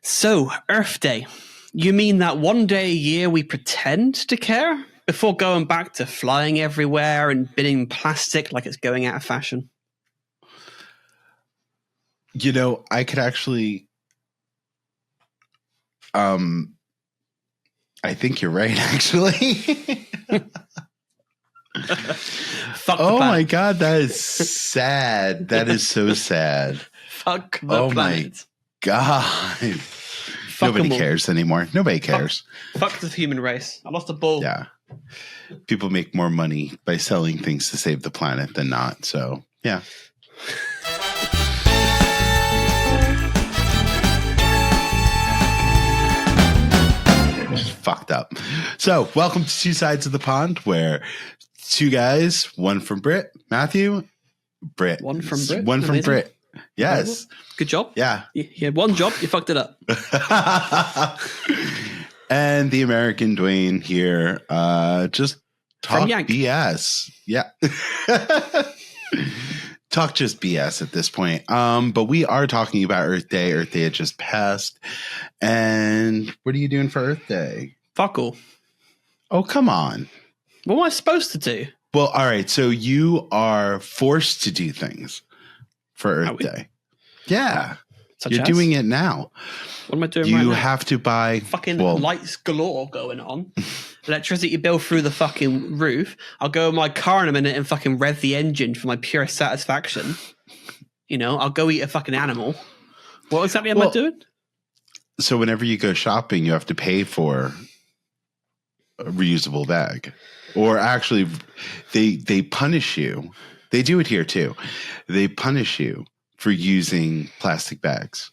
So, Earth Day. You mean that one day a year we pretend to care before going back to flying everywhere and binning plastic like it's going out of fashion? You know, I could actually... I think you're right, actually. Fuck the Oh planet. my God, that is sad. That is so sad. Fuck the planet. My God. Fuck Nobody them all. cares anymore. Nobody cares. Fuck the human race. I lost a ball. Yeah. People make more money by selling things to save the planet than not. So, yeah. Just fucked up. So, welcome to Two Sides of the Pond, where two guys, one from Matthew, One from Brit. One from Amazing. Brit. Yes. Good job. Yeah. You had one job, you fucked it up. And the American Dwayne here, just talk From Yank. BS. Yeah. Talk just BS at this point. But we are talking about Earth Day. Earth Day had just passed. And what are you doing for Earth Day? Fuck all. Oh, come on. What am I supposed to do? Well, all right. So you are forced to do things for Are Earth we? Day. Yeah. Such You're as? doing it now. What am I doing You right now? have to buy Fucking well, lights galore going on. Electricity bill through the fucking roof. I'll go in my car in a minute and fucking rev the engine for my pure satisfaction. You know, I'll go eat a fucking animal. What exactly am I doing? So whenever you go shopping, you have to pay for a reusable bag. Or actually, they punish you. They do it here too. They punish you for using plastic bags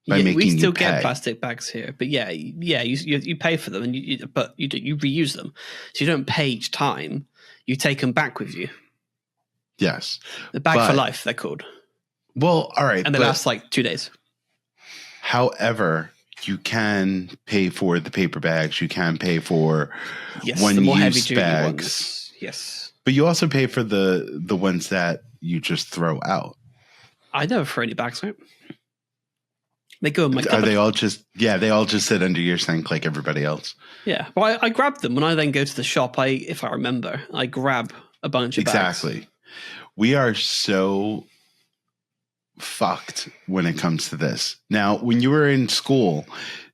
by making we still you pay. get plastic bags here, but you pay for them, and you reuse them, so you don't pay each time. You take them back with you. Yes, The bag for life, they're called. Well, all right, And they last like 2 days. However, you can pay for the paper bags. You can pay for Yes, one the more heavy use duty bags. ones. Yes, But you also pay for the ones that you just throw out. I never throw any bags out. They go in my Are cupboard. they all just? Yeah, they all just sit under your sink like everybody else. Yeah, well, I grab them when I then go to the shop. If I remember, I grab a bunch of bags. Exactly. We are so fucked when it comes to this. Now, when you were in school,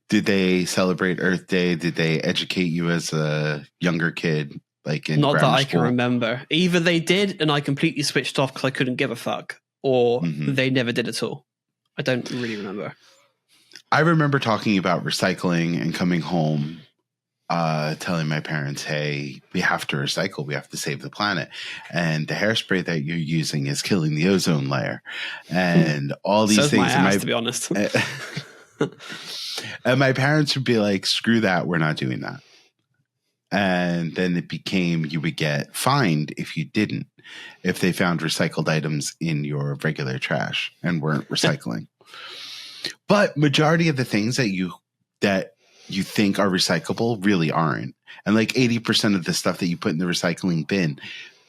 did they celebrate Earth Day? Did they educate you as a younger kid, like in Not that grammar I school? can remember. Either they did and I completely switched off because I couldn't give a fuck, or they never did at all. I don't really remember. I remember talking about recycling and coming home, telling my parents, hey, we have to recycle. We have to save the planet. And the hairspray that you're using is killing the ozone layer. And all these So's things. my ass, to be honest. And my parents would be like, screw that. We're not doing that. And then it became you would get fined if you didn't, if they found recycled items in your regular trash and weren't recycling. But majority of the things that you think are recyclable really aren't. And like 80% of the stuff that you put in the recycling bin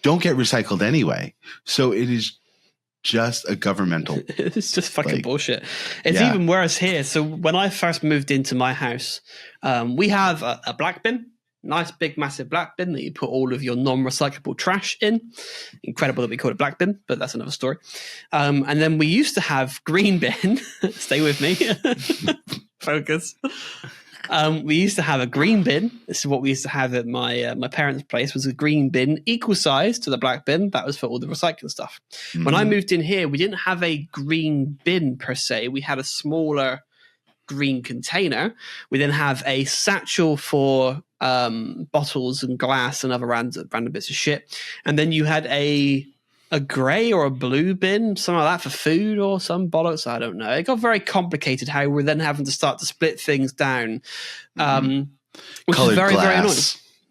don't get recycled anyway. So it is just a governmental. It's just fucking bullshit. It's even worse here. So when I first moved into my house, we have a black bin. Nice big massive black bin that you put all of your non-recyclable trash in. Incredible that we call it black bin, but that's another story. And then we used to have green bin. Stay with me. Focus. We used to have a green bin. This is what we used to have at my parents' place, was a green bin equal size to the black bin. That was for all the recycling stuff. Mm-hmm. When I moved in here, we didn't have a green bin per se. We had a smaller green container. We then have a satchel for bottles and glass and other random bits of shit. And then you had a grey or a blue bin, something like that, for food or some bollocks. I don't know. It got very complicated how we're then having to start to split things down. Which Colored is very, glass. very annoying.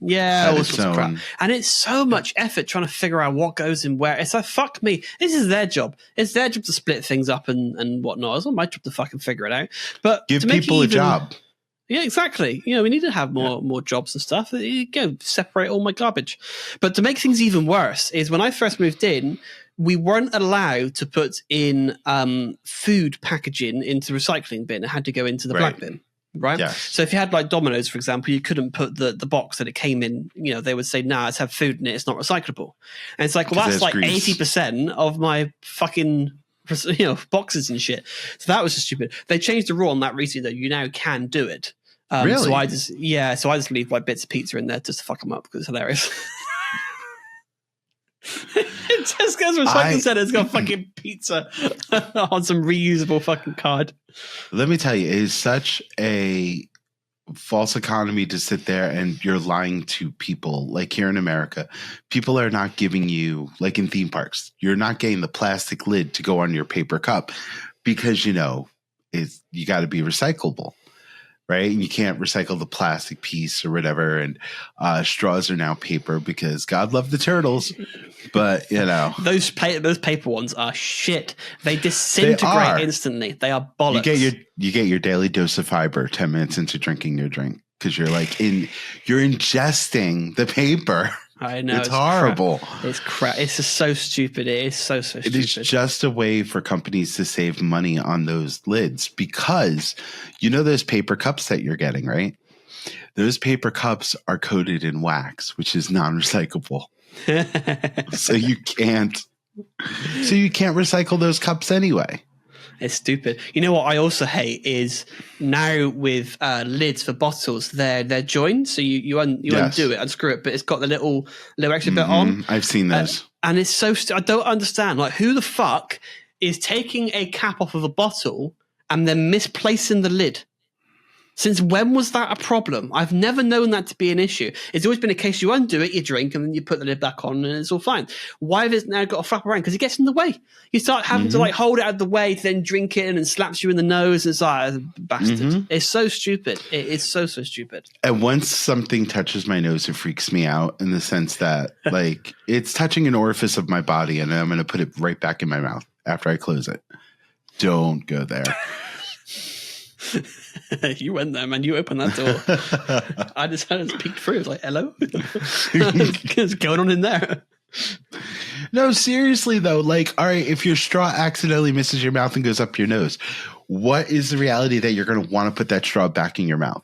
Yeah, all sorts of crap. own. And it's so much effort trying to figure out what goes in where. It's like, fuck me. This is their job. It's their job to split things up and whatnot. It's not my job to fucking figure it out. But Give to make people it a job. Yeah, exactly. You know, we need to have more jobs and stuff. You go separate all my garbage. But to make things even worse is when I first moved in, we weren't allowed to put in food packaging into the recycling bin. It had to go into the black bin. Right. Yes. So if you had like Domino's, for example, you couldn't put the box that it came in, they would say, nah, it's had food in it. It's not recyclable. And it's like, well, that's like grease. 80% of my fucking, boxes and shit. So that was just stupid. They changed the rule on that recently, though. You now can do it. Really? So I just leave like bits of pizza in there just to fuck them up because it's hilarious. It just goes recycling center. It's got fucking pizza on some reusable fucking card. Let me tell you, it is such a false economy to sit there and you're lying to people. Like here in America, people are not giving you, like in theme parks, you're not getting the plastic lid to go on your paper cup because you got to be recyclable. Right. And you can't recycle the plastic piece or whatever. And straws are now paper because God love the turtles. But, those paper ones are shit. They disintegrate instantly. They are bollocks. You get your daily dose of fiber 10 minutes into drinking your drink because you're ingesting the paper. I know. It's horrible. Crap. It's crap. It's just so stupid. It is so stupid. It is just a way for companies to save money on those lids because those paper cups that you're getting, right? Those paper cups are coated in wax, which is non-recyclable. So you can't recycle those cups anyway. It's stupid. You know what I also hate is now with lids for bottles, they're joined, so you undo it, unscrew it, but it's got the little extra bit on. I've seen those, and it's so I don't understand. Like, who the fuck is taking a cap off of a bottle and then misplacing the lid? Since when was that a problem? I've never known that to be an issue. It's always been a case you undo it, you drink, and then you put the lid back on, and it's all fine. Why have it now got to flap around? Because it gets in the way. You start having to hold it out of the way to then drink it, and it slaps you in the nose. And it's like, bastard. It's so stupid. It is so stupid. And once something touches my nose, it freaks me out in the sense that like it's touching an orifice of my body, and I'm going to put it right back in my mouth after I close it. Don't go there. You went there, man. You opened that door. I just peeked through. I was like, hello? What's going on in there? No, seriously, though. Like, all right, if your straw accidentally misses your mouth and goes up your nose, what is the reality that you're going to want to put that straw back in your mouth?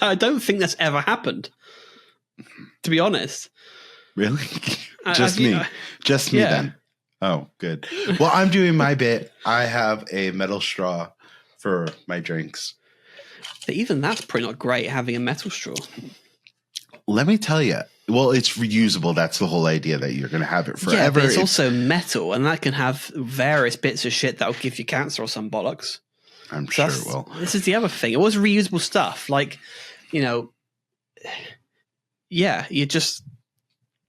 I don't think that's ever happened, to be honest. Really? Just me then. Oh, good. Well, I'm doing my bit. I have a metal straw for my drinks. Even that's pretty not great, having a metal straw. Let me tell you. Well, it's reusable. That's the whole idea, that you're going to have it forever. Yeah, but it's also metal, and that can have various bits of shit that will give you cancer or some bollocks. I'm sure it will. This is the other thing. It was reusable stuff. Like, you're just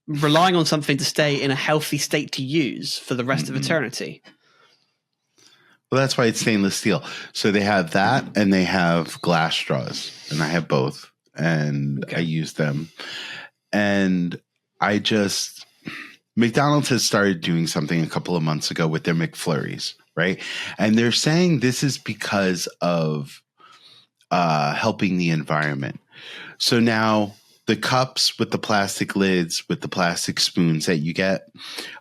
relying on something to stay in a healthy state to use for the rest of eternity. Well, that's why it's stainless steel. So they have that, and they have glass straws, and I have both, and I use them. And McDonald's has started doing something a couple of months ago with their McFlurries, right? And they're saying this is because of helping the environment. So now the cups with the plastic lids, with the plastic spoons that you get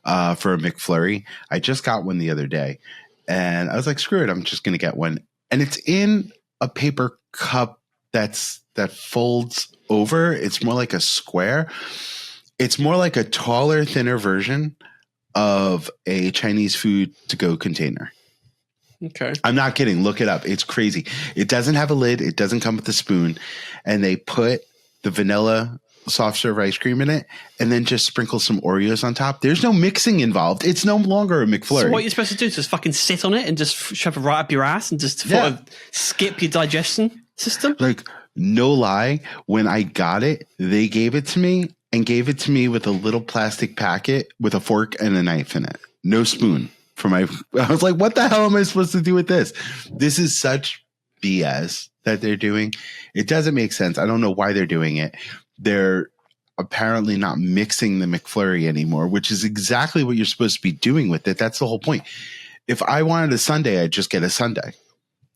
for a McFlurry, I just got one the other day. And I was like, screw it, I'm just going to get one. And it's in a paper cup that folds over. It's more like a square. It's more like a taller, thinner version of a Chinese food to-go container. Okay. I'm not kidding. Look it up. It's crazy. It doesn't have a lid. It doesn't come with a spoon. And they put the vanilla soft serve ice cream in it and then just sprinkle some Oreos on top. There's no mixing involved. It's no longer a McFlurry. So what you're supposed to do is just fucking sit on it and just shove it right up your ass and just sort of skip your digestion system? Like, no lie, when I got it, they gave it to me with a little plastic packet with a fork and a knife in it. No spoon. I was like, what the hell am I supposed to do with this? This is such BS that they're doing. It doesn't make sense. I don't know why they're doing it. They're apparently not mixing the McFlurry anymore, which is exactly what you're supposed to be doing with it. That's the whole point. If I wanted a sundae, I'd just get a sundae.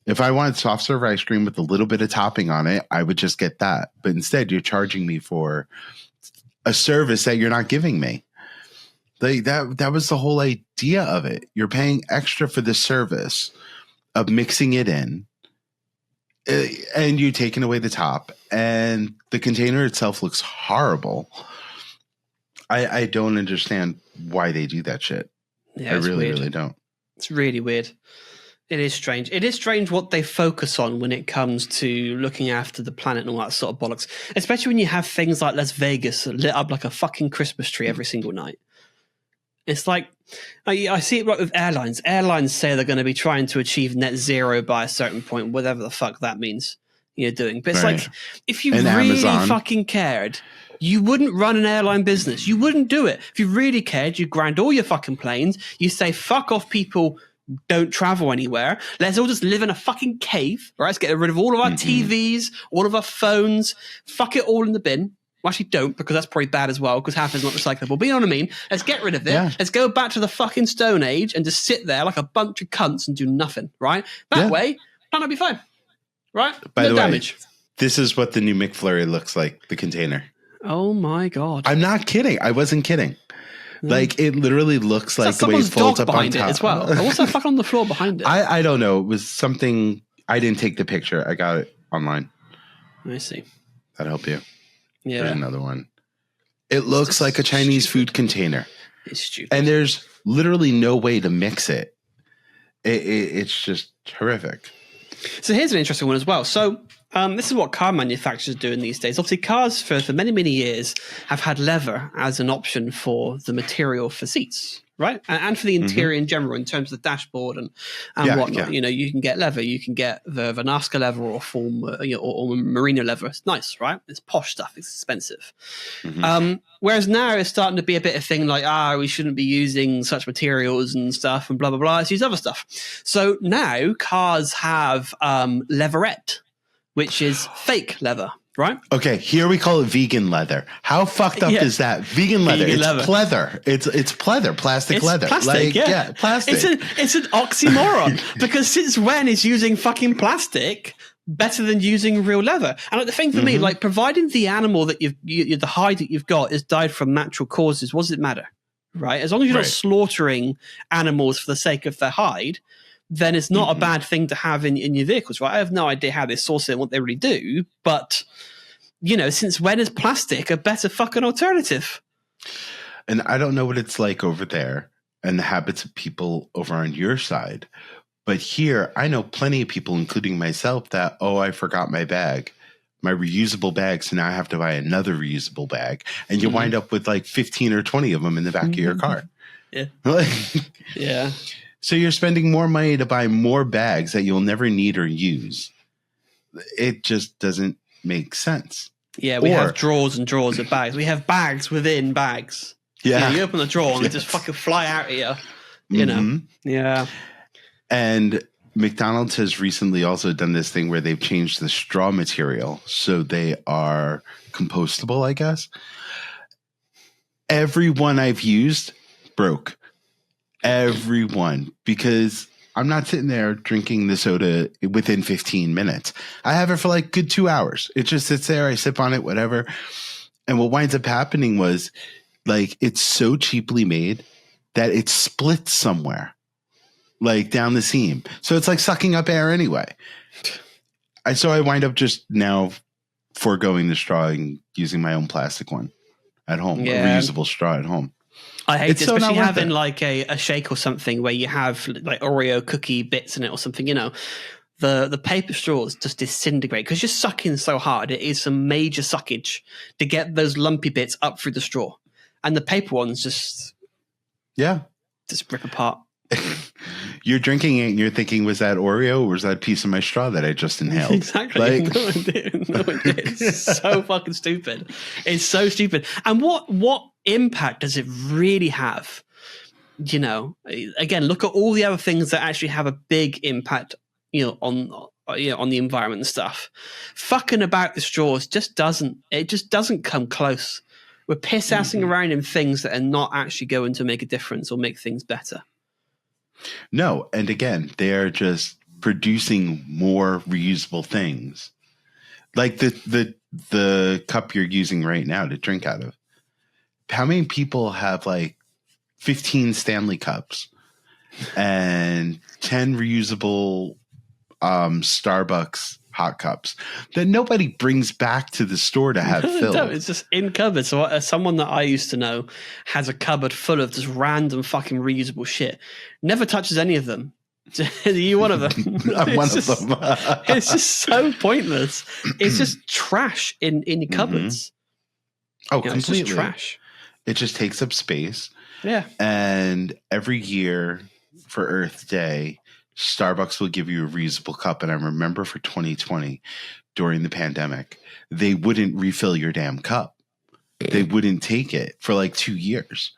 If I wanted soft serve ice cream with a little bit of topping on it, I would just get that. But instead, you're charging me for a service that you're not giving me. Like that was the whole idea of it. You're paying extra for the service of mixing it in, and you're taking away the top, and the container itself looks horrible. I don't understand why they do that shit. Yeah, I really don't. It's really weird. It is strange. It is strange what they focus on when it comes to looking after the planet and all that sort of bollocks. Especially when you have things like Las Vegas lit up like a fucking Christmas tree every single night. It's like, I see it right with airlines. Airlines say they're going to be trying to achieve net zero by a certain point, whatever the fuck that means you're doing. But it's like, if you really fucking cared, you wouldn't run an airline business. You wouldn't do it. If you really cared, you'd ground all your fucking planes. You say, fuck off, people don't travel anywhere. Let's all just live in a fucking cave. Right? Let's get rid of all of our TVs, all of our phones. Fuck it all in the bin. Well, actually, don't, because that's probably bad as well, because half is not recyclable. But you know what I mean? Let's get rid of it. Yeah. Let's go back to the fucking Stone Age and just sit there like a bunch of cunts and do nothing, right? That way, planet will be fine, right? By the damage. Way, this is what the new McFlurry looks like, the container. Oh, my God. I'm not kidding. I wasn't kidding. Like, it literally looks like the way it folds up on top. It as well. What's that fuck on the floor behind it? I don't know. It was something. I didn't take the picture. I got it online. I see. That'll help you. Yeah. There's another one. It looks like a Chinese food container. It's stupid. And there's literally no way to mix it. It's just horrific. So here's an interesting one as well. So this is what car manufacturers are doing these days. Obviously, cars for many, many years have had leather as an option for the material for seats, right? And for the interior in general, in terms of the dashboard and whatnot. Yeah. You know, you can get leather. You can get the Nazca leather or or merino leather. It's nice, right? It's posh stuff. It's expensive. Whereas now it's starting to be a bit of thing like, we shouldn't be using such materials and stuff and blah, blah, blah. Let's use other stuff. So now cars have leatherette, which is fake leather, right? Okay, here we call it vegan leather. How fucked up is that? Vegan leather. It's pleather. It's pleather, plastic leather. Plastic, like, plastic. It's an oxymoron because since when is using fucking plastic better than using real leather? And like, the thing for me, like, providing the animal that the hide that you've got is died from natural causes, what does it matter? Right? As long as you're not slaughtering animals for the sake of their hide, then it's not a bad thing to have in your vehicles, right? I have no idea how they source it and what they really do, but, you know, since when is plastic a better fucking alternative? And I don't know what it's like over there and the habits of people over on your side, but here I know plenty of people, including myself, that, I forgot my bag, my reusable bag, so now I have to buy another reusable bag, and you wind up with like 15 or 20 of them in the back of your car. Yeah. Yeah. So you're spending more money to buy more bags that you'll never need or use. It just doesn't make sense. Yeah, we have drawers and drawers of bags. We have bags within bags. Yeah. You open the drawer and they just fucking fly out of you. You know? Yeah. And McDonald's has recently also done this thing where they've changed the straw material so they are compostable, I guess. Every one I've used broke. Everyone, because I'm not sitting there drinking the soda within 15 minutes. I have it for like good 2 hours. It just sits there. I sip on it, whatever. And what winds up happening was, like, it's so cheaply made that it splits somewhere, like down the seam. So it's like sucking up air anyway. So I wind up just now foregoing the straw and using my own plastic one at home, a reusable straw at home. I hate it, especially having like a shake or something where you have like Oreo cookie bits in it or something, you know. The paper straws just disintegrate because you're sucking so hard. It is some major suckage to get those lumpy bits up through the straw. And the paper ones just rip apart. You're drinking it and you're thinking, was that Oreo or was that a piece of my straw that I just inhaled? Exactly. Like, no, it did. It's so fucking stupid. It's so stupid. And what impact does it really have? You know, again, look at all the other things that actually have a big impact, on the environment and stuff. Fucking about the straws just doesn't come close. We're piss-assing around in things that are not actually going to make a difference or make things better. No, and again, they are just producing more reusable things. Like the cup you're using right now to drink out of. How many people have like 15 Stanley Cups and 10 reusable Starbucks hot cups that nobody brings back to the store to have filled. No, it's just in cupboards. So someone that I used to know has a cupboard full of just random fucking reusable shit. Never touches any of them. Are you one of them? I'm one of them. It's just so pointless. It's just trash in your cupboards. Oh, completely. It's just trash. It just takes up space. Yeah. And every year for Earth Day, Starbucks will give you a reusable cup. And I remember for 2020, during the pandemic, they wouldn't refill your damn cup. They wouldn't take it for like 2 years.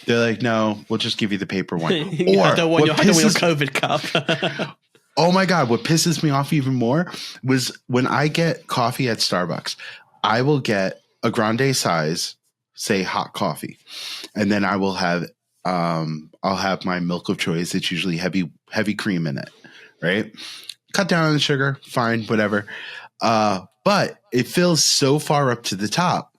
They're like, no, we'll just give you the paper one. Or I don't want your COVID cup. Oh my God. What pisses me off even more was when I get coffee at Starbucks, I will get a grande size, say hot coffee. And then I will have, I'll have my milk of choice. It's usually heavy cream in it, right? Cut down on the sugar, fine, whatever. But it fills so far up to the top.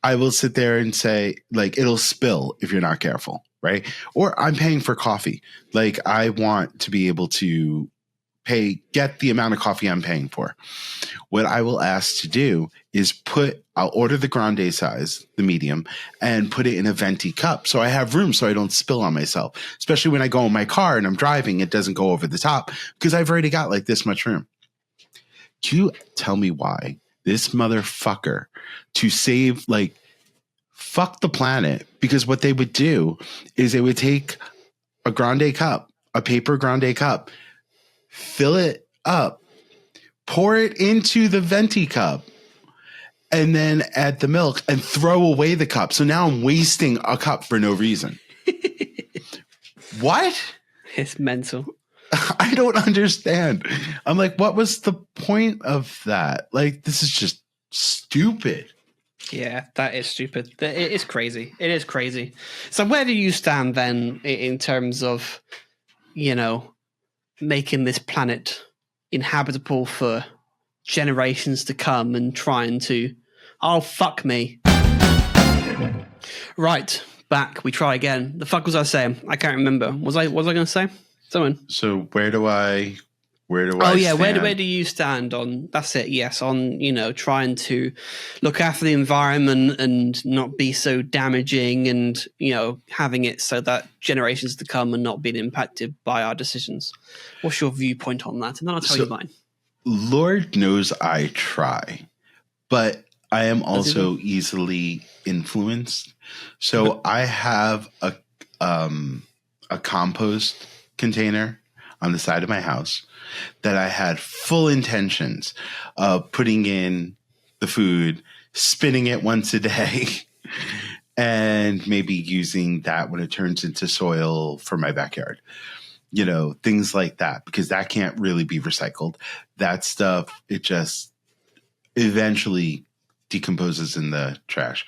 I will sit there and say, like, it'll spill if you're not careful, right? Or I'm paying for coffee. Like, I want to be able to get the amount of coffee I'm paying for. What I will ask to do is I'll order the grande size, the medium, and put it in a venti cup. So I have room so I don't spill on myself, especially when I go in my car and I'm driving, it doesn't go over the top because I've already got like this much room. Can you tell me why this motherfucker to save, like, fuck the planet? Because what they would do is they would take a grande cup, a paper grande cup, fill it up, pour it into the venti cup, and then add the milk and throw away the cup. So now I'm wasting a cup for no reason. What? It's mental. I don't understand. I'm like, what was the point of that? Like, this is just stupid. Yeah, that is stupid. It is crazy. It is crazy. So where do you stand then in terms of, making this planet inhabitable for generations to come and trying to, oh, fuck me. Right, back. We try again. The fuck was I saying? I can't remember. What was I going to say? Someone. So where do I Oh yeah, stand? where do you stand on? That's it. Yes, on trying to look after the environment and not be so damaging, and having it so that generations to come are not being impacted by our decisions. What's your viewpoint on that? And then I'll tell you mine. Lord knows I try, but I am also easily influenced. So I have a compost container on the side of my house that I had full intentions of putting in the food, spinning it once a day, and maybe using that when it turns into soil for my backyard. Things like that, because that can't really be recycled. That stuff, it just eventually decomposes in the trash.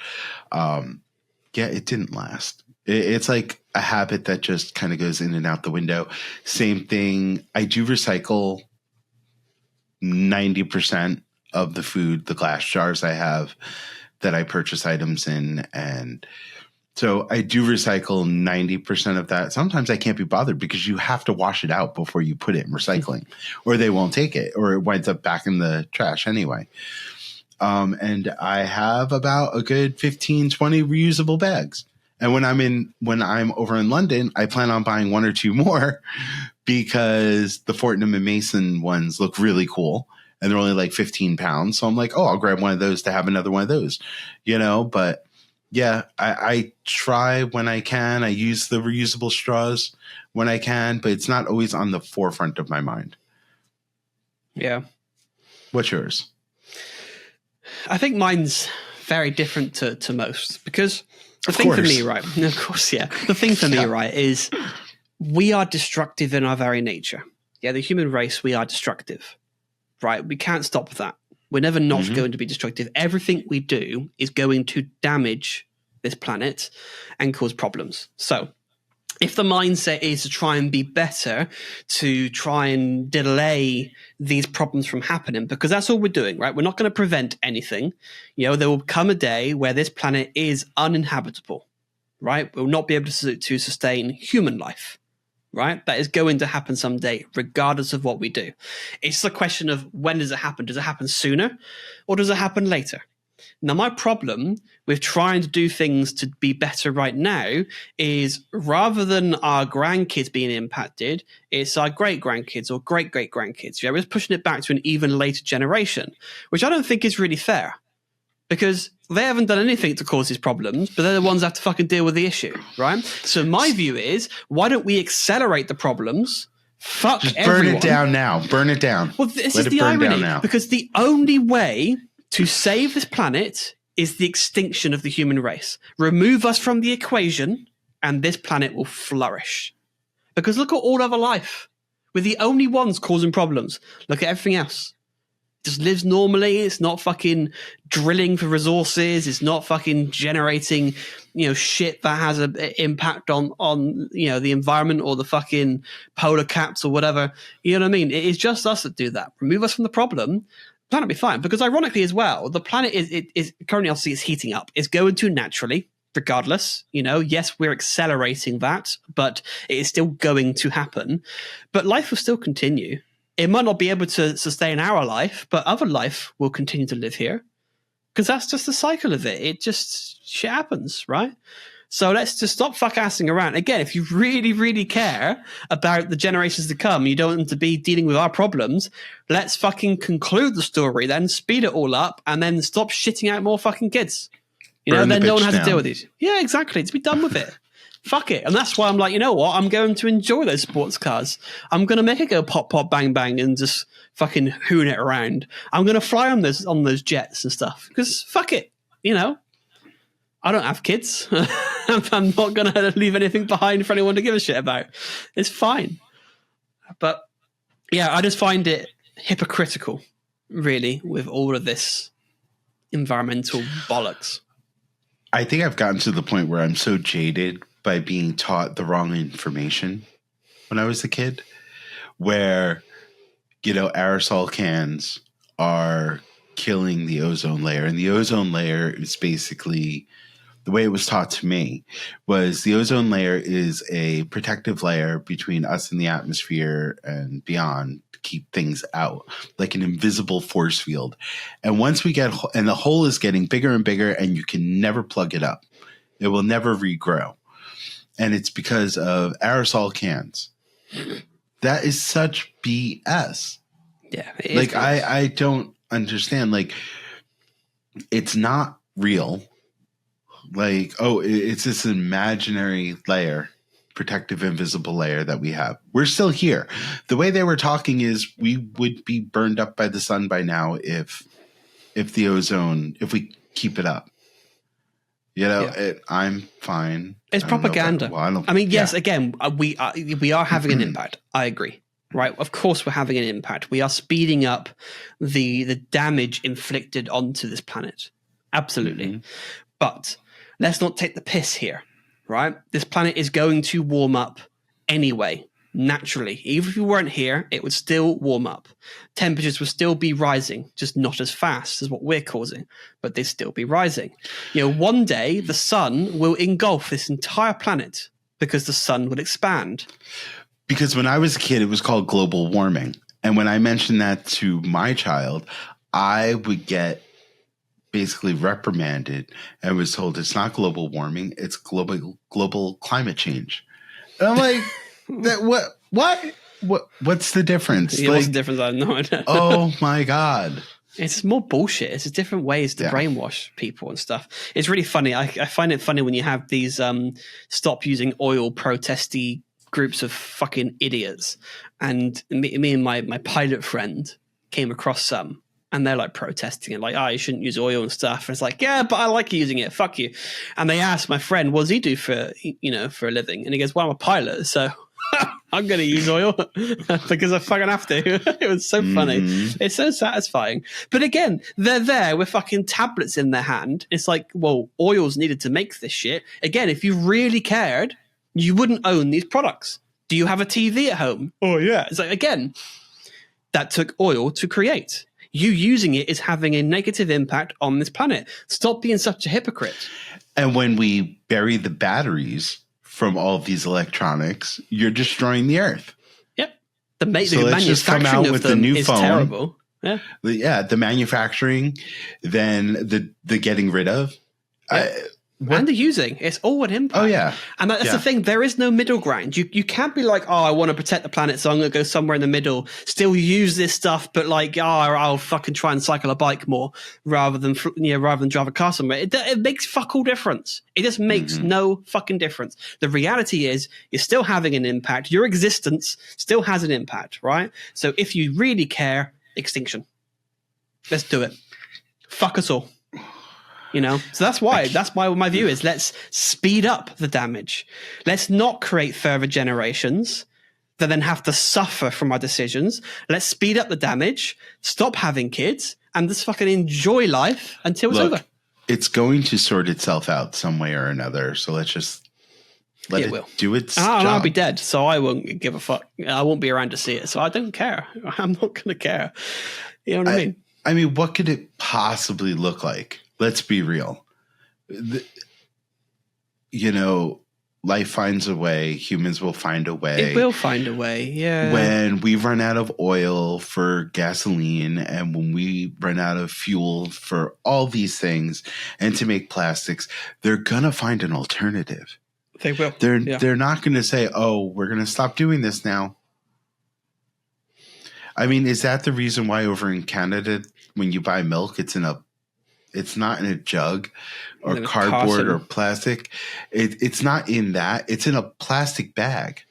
It didn't last. It's like a habit that just kind of goes in and out the window. Same thing. I do recycle 90% of the food, the glass jars I have that I purchase items in. And so I do recycle 90% of that. Sometimes I can't be bothered because you have to wash it out before you put it in recycling, or they won't take it, or it winds up back in the trash anyway. And I have about a good 15, 20 reusable bags. And when I'm over in London, I plan on buying one or two more because the Fortnum and Mason ones look really cool and they're only like 15 pounds. So I'm like, oh, I'll grab one of those to have another one of those, but yeah, I try when I can. I use the reusable straws when I can, but it's not always on the forefront of my mind. Yeah. What's yours? I think mine's very different to most, because the thing for me, right? Of course, yeah. The thing for me, right, is we are destructive in our very nature. Yeah, the human race, we are destructive, right? We can't stop that. We're never not going to be destructive. Everything we do is going to damage this planet and cause problems. So if the mindset is to try and be better, to try and delay these problems from happening, because that's all we're doing, right? We're not going to prevent anything. There will come a day where this planet is uninhabitable, right? We'll not be able to sustain human life, right? That is going to happen someday, regardless of what we do. It's the question of when does it happen? Does it happen sooner or does it happen later? Now, my problem with trying to do things to be better right now is rather than our grandkids being impacted, it's our great-grandkids or great-great-grandkids. We're just pushing it back to an even later generation, which I don't think is really fair because they haven't done anything to cause these problems, but they're the ones that have to fucking deal with the issue, right? So my view is, why don't we accelerate the problems? Fuck just everyone. Burn it down now. Burn it down. Well, this is the irony, because the only way to save this planet is the extinction of the human race. Remove us from the equation, and this planet will flourish. Because look at all other life. We're the only ones causing problems. Look at everything else. It just lives normally. It's not fucking drilling for resources. It's not fucking generating, shit that has an impact on the environment or the fucking polar caps or whatever. You know what I mean? It is just us that do that. Remove us from the problem. Planet be fine, because ironically as well, the planet is currently, obviously, it's heating up. It's going to naturally, regardless. Yes, we're accelerating that, but it is still going to happen. But life will still continue. It might not be able to sustain our life, but other life will continue to live here, because that's just the cycle of it. It just shit happens, right? So let's just stop fuck-assing around. Again, if you really, really care about the generations to come, you don't want them to be dealing with our problems, let's fucking conclude the story, then speed it all up, and then stop shitting out more fucking kids. Then no one has to deal with these. Yeah, exactly. To be done with it. Fuck it. And that's why I'm like, you know what? I'm going to enjoy those sports cars. I'm going to make it go pop, pop, bang, bang, and just fucking hoon it around. I'm going to fly on those jets and stuff, because fuck it. I don't have kids. I'm not going to leave anything behind for anyone to give a shit about. It's fine. But yeah, I just find it hypocritical, really, with all of this environmental bollocks. I think I've gotten to the point where I'm so jaded by being taught the wrong information when I was a kid, where, aerosol cans are killing the ozone layer. And the ozone layer is basically, the way it was taught to me was, the ozone layer is a protective layer between us and the atmosphere and beyond to keep things out, like an invisible force field. And once we get, and the hole is getting bigger and bigger, and you can never plug it up. It will never regrow. And it's because of aerosol cans. That is such BS. Yeah. Like, I don't understand. Like, it's not real. Like, it's this imaginary layer, protective invisible layer that we have. We're still here. The way they were talking is we would be burned up by the sun by now if the ozone, if we keep it up. I'm fine. It's propaganda. Yes, again, we are having an impact. I agree. Right? Of course we're having an impact. We are speeding up the damage inflicted onto this planet. Absolutely. Mm-hmm. But let's not take the piss here, right? This planet is going to warm up anyway, naturally. Even if you weren't here, it would still warm up. Temperatures would still be rising, just not as fast as what we're causing, but they'd still be rising. One day the sun will engulf this entire planet because the sun would expand. Because when I was a kid, it was called global warming. And when I mentioned that to my child, I would get basically reprimanded and was told it's not global warming, it's global climate change. And I'm like, what's the difference? Yeah, what's the difference? I have no idea. Oh my God. It's more bullshit. It's just different ways to brainwash people and stuff. It's really funny. I find it funny when you have these stop using oil protesty groups of fucking idiots. And me and my pilot friend came across some. And they're like protesting it, like, you shouldn't use oil and stuff. And it's like, yeah, but I like using it. Fuck you. And they asked my friend, what does he do for a living? And he goes, well, I'm a pilot, so I'm going to use oil because I fucking have to. It was so funny. It's so satisfying. But again, they're there with fucking tablets in their hand. It's like, well, oil's needed to make this shit. Again, if you really cared, you wouldn't own these products. Do you have a TV at home? Oh, yeah. It's like, again, that took oil to create. You using it is having a negative impact on this planet. Stop being such a hypocrite. And when we bury the batteries from all of these electronics, you're destroying the earth. Yep. The manufacturing of them is terrible. Yeah. The manufacturing, then the getting rid of. And the using. It's all an impact. Oh, yeah. And that's the thing. There is no middle ground. You can't be like, I want to protect the planet, so I'm going to go somewhere in the middle, still use this stuff, but like, I'll fucking try and cycle a bike more rather than drive a car somewhere. It makes fuck all difference. It just makes no fucking difference. The reality is you're still having an impact. Your existence still has an impact, right? So if you really care, extinction. Let's do it. Fuck us all. So that's why my view is let's speed up the damage. Let's not create further generations that then have to suffer from our decisions. Let's speed up the damage, stop having kids, and just fucking enjoy life until it's over. It's going to sort itself out some way or another. So let's just let it do its job. I'll be dead, so I won't give a fuck. I won't be around to see it, so I don't care. I'm not going to care. You know what I mean? I mean, what could it possibly look like? Let's be real. Life finds a way. Humans will find a way. It will find a way, yeah. When we run out of oil for gasoline and when we run out of fuel for all these things and to make plastics, they're going to find an alternative. They will. They're not going to say, we're going to stop doing this now. I mean, is that the reason why over in Canada, when you buy milk, it's not in a jug or cardboard or plastic. It's not in that. It's in a plastic bag.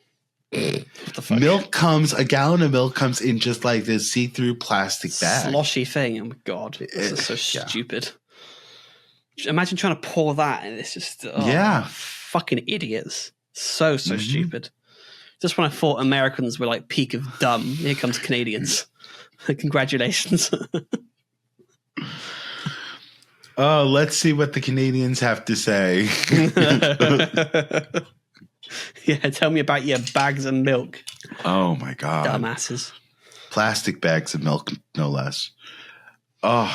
What the fuck? A gallon of milk comes in just like this see-through plastic bag. Sloshy thing. Oh my God. This is so stupid. Imagine trying to pour that and it's just, fucking idiots. So stupid. Just when I thought Americans were like peak of dumb, here comes Canadians. Congratulations. Oh, let's see what the Canadians have to say. Yeah, tell me about your bags of milk. Oh, my God. Dumbasses. Plastic bags of milk, no less. Oh,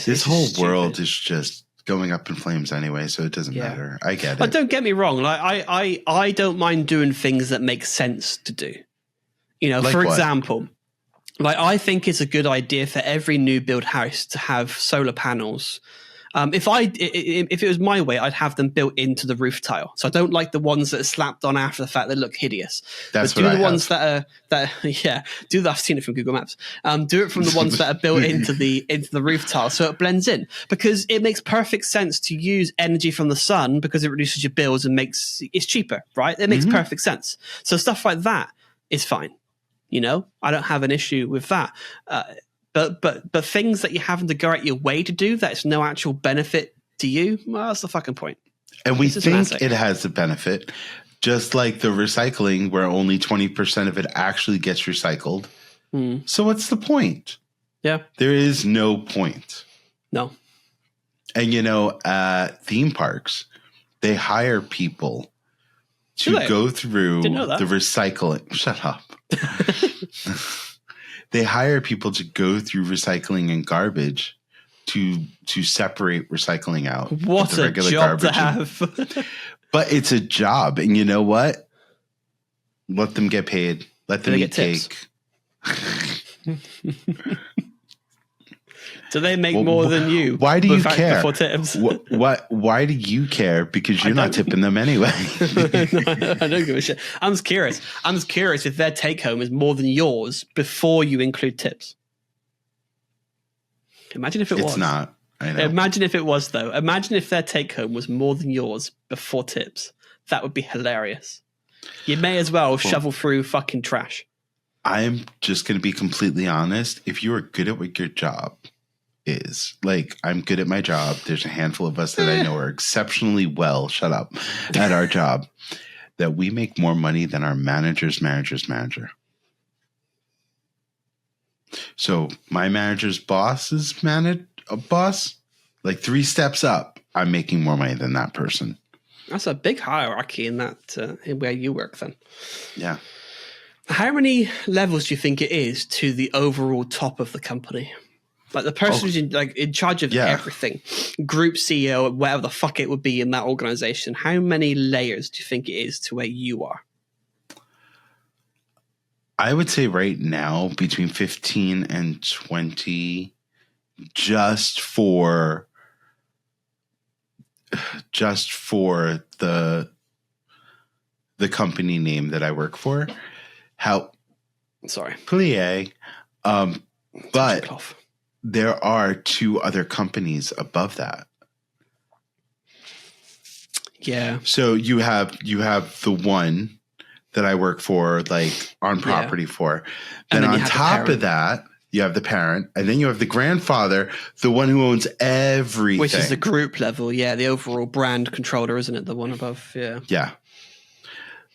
this whole world is just going up in flames anyway, so it doesn't matter. I get it. But don't get me wrong. Like I don't mind doing things that make sense to do. Like for example, like I think it's a good idea for every new build house to have solar panels. If it was my way, I'd have them built into the roof tile. So I don't like the ones that are slapped on after the fact that look hideous. That's but do the ones that do that. I've seen it from Google Maps. Do it from the ones that are built into the roof tile, so it blends in. Because it makes perfect sense to use energy from the sun because it reduces your bills and it's cheaper, right? It makes perfect sense. So stuff like that is fine. I don't have an issue with that. But things that you're having to go out your way to do that's no actual benefit to you, well, that's the fucking point. And we think it has a benefit, just like the recycling where only 20% of it actually gets recycled. So what's the point? Yeah. There is no point. No. And, theme parks, they hire people to go through the recycling. Shut up. They hire people to go through recycling and garbage to separate recycling out. What the regular a job to have. But it's a job. And you know what? Let them get paid. Let them eat cake. Do they make more than you? Why do you care? Before tips? Why do you care? Because you're not tipping them anyway. No, I don't give a shit. I'm just curious. If their take home is more than yours before you include tips. Imagine if it was. It's not. I know. Imagine if it was, though. Imagine if their take home was more than yours before tips. That would be hilarious. You may as well shovel through fucking trash. I'm just going to be completely honest. If you are good at what your job is, like, I'm good at my job. There's a handful of us that I know are exceptionally well, shut up, at our job, that we make more money than our manager's manager. So my manager's boss's boss, like 3 steps up, I'm making more money than that person. That's a big hierarchy in that in where you work then. Yeah. How many levels do you think it is to the overall top of the company? Like the person who's in charge of everything, group CEO, whatever the fuck it would be in that organization. How many layers do you think it is to where you are? I would say right now between 15 and 20, just for the company name that I work for. Plie. But there are 2 other companies above that. Yeah. So you have the one that I work for, like on property for. Then on top of that, you have the parent, and then you have the grandfather, the one who owns everything. Which is the group level, the overall brand controller, isn't it? The one above, Yeah.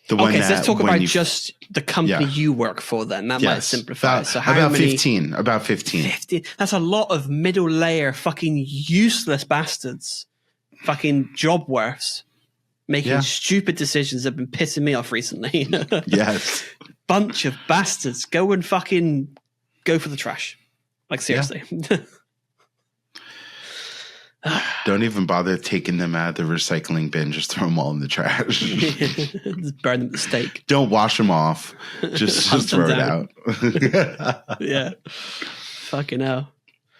The one so let's talk about just the company you work for then. That might simplify it. So about 15. About 15. 15. That's a lot of middle layer fucking useless bastards. Fucking job worths. Making stupid decisions that have been pissing me off recently. Yes. Bunch of bastards. Go and fucking go for the trash. Like, seriously. Don't even bother taking them out of the recycling bin. Just throw them all in the trash. Just burn them at the stake. Don't wash them off. Just throw it out. Yeah. Fucking hell.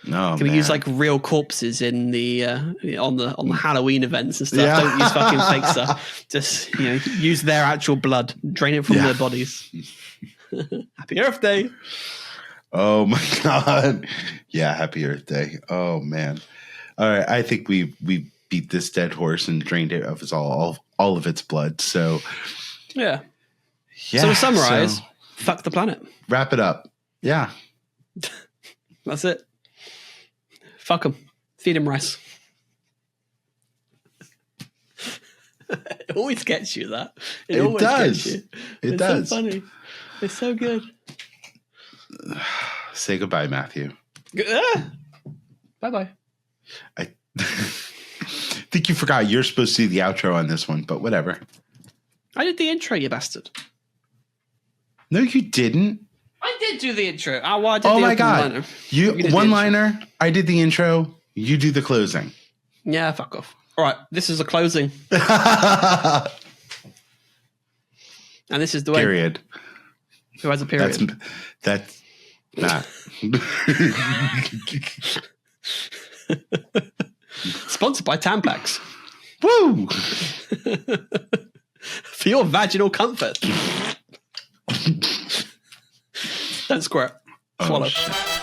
No, Can we use like real corpses in the on the Halloween events and stuff? Yeah. Don't use fucking fake stuff. Just use their actual blood, drain it from their bodies. Happy Earth Day. Oh my God. Yeah, happy Earth Day. Oh man. All right, I think we beat this dead horse and drained it of all of its blood. So yeah. So to summarize, fuck the planet. Wrap it up. Yeah. That's it. Fuck them. Feed them rice. It always gets you that. It always does. Gets you. It's does. So funny. It's so good. Say goodbye, Matthew. Bye-bye. I think you forgot you're supposed to do the outro on this one, but whatever. I did the intro, you bastard. No, you didn't. I did do the intro. I did oh the my God. Liner. You one-liner, I did the intro, you do the closing. Yeah, fuck off. All right, this is the closing. And this is Dwayne. Period. Who has a period? That's not. Sponsored by Tampax. Woo! For your vaginal comfort. Don't squirt. Swallow. Oh,